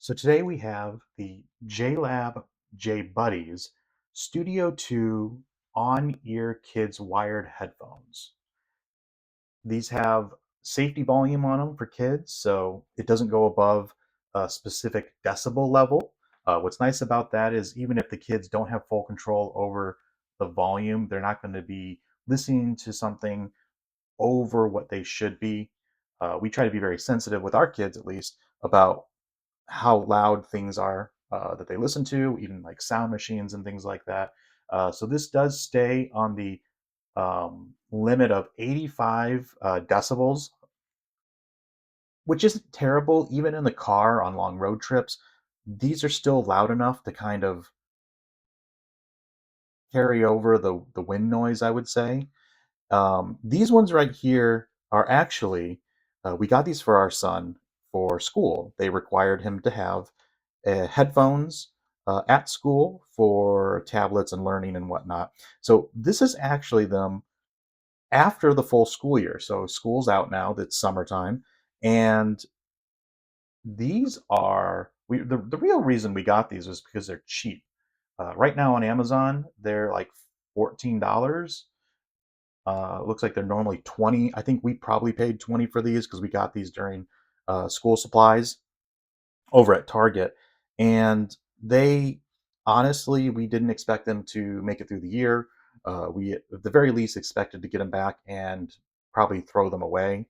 So today we have the Jlab J Buddies Studio 2 on-ear kids wired headphones. These have safety volume on them for kids, so it doesn't go above a specific decibel level. What's nice about that is even if the kids don't have full control over the volume, they're not going to be listening to something over what they should be. We try to be very sensitive with our kids, at least, about how loud things are that they listen to, even like sound machines and things like that. So this does stay on the limit of 85 decibels, which isn't terrible. Even in the car on long road trips, these are still loud enough to kind of carry over the wind noise, I would say. These ones right here are actually, we got these for our son for school. They required him to have headphones at school for tablets and learning and whatnot. So this is actually them after the full school year. So school's out now, that's summertime. And these are, the real reason we got these was because they're cheap. Right now on Amazon, they're like $14. Looks like they're normally 20. I think we probably paid 20 for these because we got these during school supplies over at Target. And they honestly, we didn't expect them to make it through the year. We at the very least expected to get them back and probably throw them away.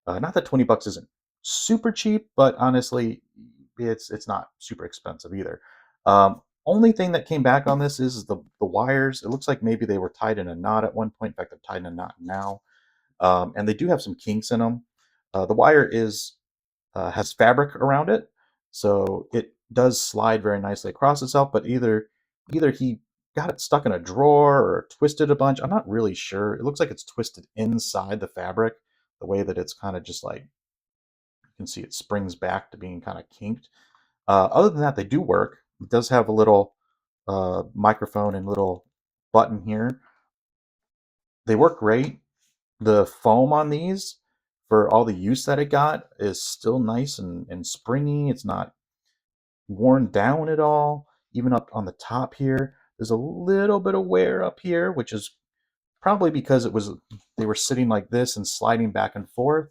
Not that $20 isn't super cheap, but honestly, it's not super expensive either. Only thing that came back on this is the wires. It looks like maybe they were tied in a knot at one point. In fact, they're tied in a knot now, and they do have some kinks in them. The wire is has fabric around it, so it does slide very nicely across itself. But either he got it stuck in a drawer or twisted a bunch. I'm not really sure. It looks like it's twisted inside the fabric, the way that it's kind of just like you can see it springs back to being kind of kinked. Other than that, they do work. It does have a little microphone and little button here. They work great. The foam on these, for all the use that it got, is still nice and springy. It's not worn down at all. Even up on the top here, there's a little bit of wear up here, which is probably because they were sitting like this and sliding back and forth.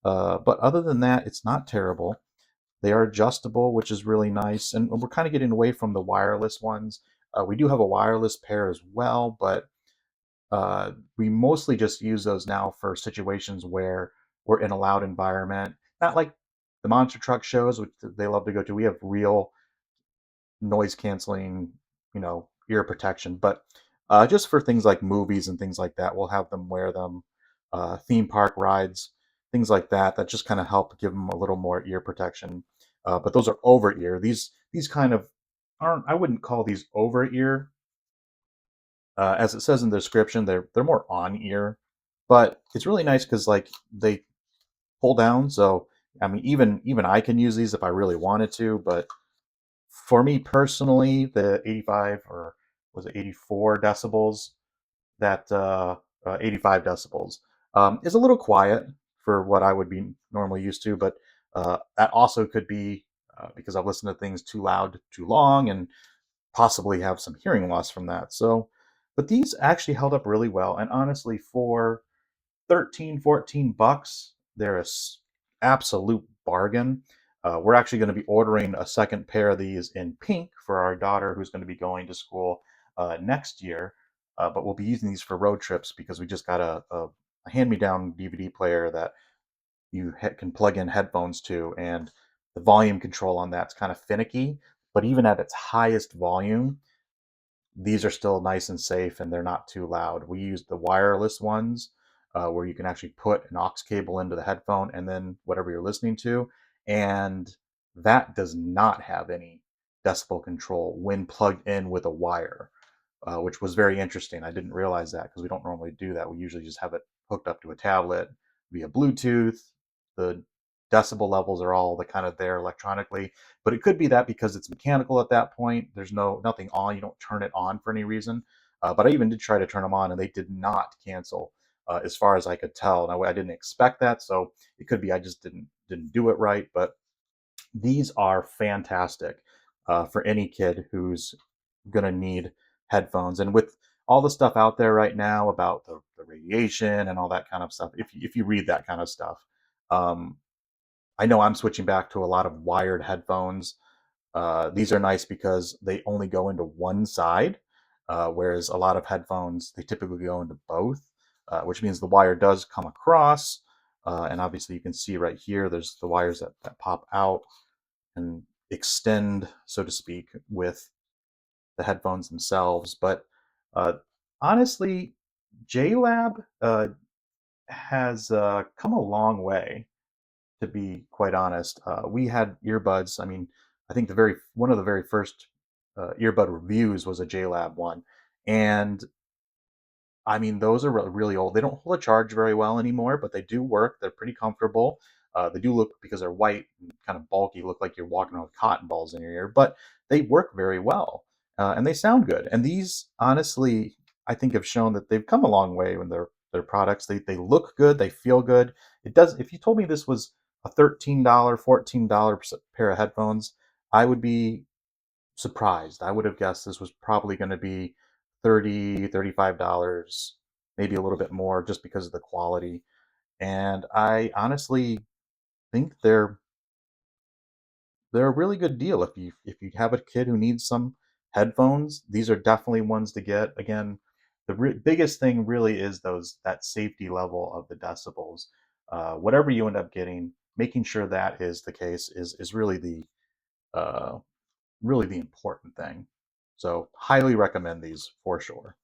But other than that, it's not terrible. They are adjustable, which is really nice. And we're kind of getting away from the wireless ones. We do have a wireless pair as well, but we mostly just use those now for situations where we're in a loud environment. Not like the monster truck shows, which they love to go to. We have real noise canceling, ear protection. But just for things like movies and things like that, we'll have them wear them. Theme park rides, things like that, that just kind of help give them a little more ear protection. But those are over ear. These kind of aren't. I wouldn't call these over ear. As it says in the description, they're more on ear, but it's really nice because like they pull down. So I mean, even I can use these if I really wanted to, but for me personally, the 85 or was it 84 decibels, that 85 decibels is a little quiet for what I would be normally used to, but that also could be because I've listened to things too loud too long and possibly have some hearing loss from that. So, but these actually held up really well. And honestly, for 13, $14, they're a absolute bargain. We're actually going to be ordering a second pair of these in pink for our daughter who's going to be going to school next year. But we'll be using these for road trips because we just got a hand-me-down DVD player that you can plug in headphones to, and the volume control on that's kind of finicky. But even at its highest volume, these are still nice and safe and they're not too loud. We use the wireless ones where you can actually put an aux cable into the headphone and then whatever you're listening to. And that does not have any decibel control when plugged in with a wire, which was very interesting. I didn't realize that because we don't normally do that. We usually just have it hooked up to a tablet via Bluetooth. The decibel levels are all the kind of there electronically, but it could be that because it's mechanical at that point, there's nothing on. You don't turn it on for any reason. But I even did try to turn them on, and they did not cancel, as far as I could tell. Now I didn't expect that, so it could be I just didn't do it right. But These are fantastic for any kid who's going to need headphones. And with all the stuff out there right now about the radiation and all that kind of stuff, if you read that kind of stuff, um, I know I'm switching back to a lot of wired headphones. These are nice because they only go into one side, whereas a lot of headphones, they typically go into both, which means the wire does come across. And obviously, you can see right here, there's the wires that pop out and extend, so to speak, with the headphones themselves. But uh, honestly, JLab has come a long way, to be quite honest. We had earbuds. I mean, I think the very one of the very first earbud reviews was a JLab one, and I mean, those are really old. They don't hold a charge very well anymore, but they do work. They're pretty comfortable. They do look, because they're white and kind of bulky, look like you're walking around with cotton balls in your ear, but they work very well, and they sound good. And these, honestly, I think have shown that they've come a long way in their products. They look good. They feel good. It does. If you told me this was a $13, $14 pair of headphones, I would be surprised. I would have guessed this was probably going to be 30, $35, maybe a little bit more just because of the quality. And I honestly think they're a really good deal if you have a kid who needs some headphones. These are definitely ones to get. Again, the biggest thing really is those that safety level of the decibels. Whatever you end up getting, making sure that is the case is uh, really the important thing. So highly recommend these for sure.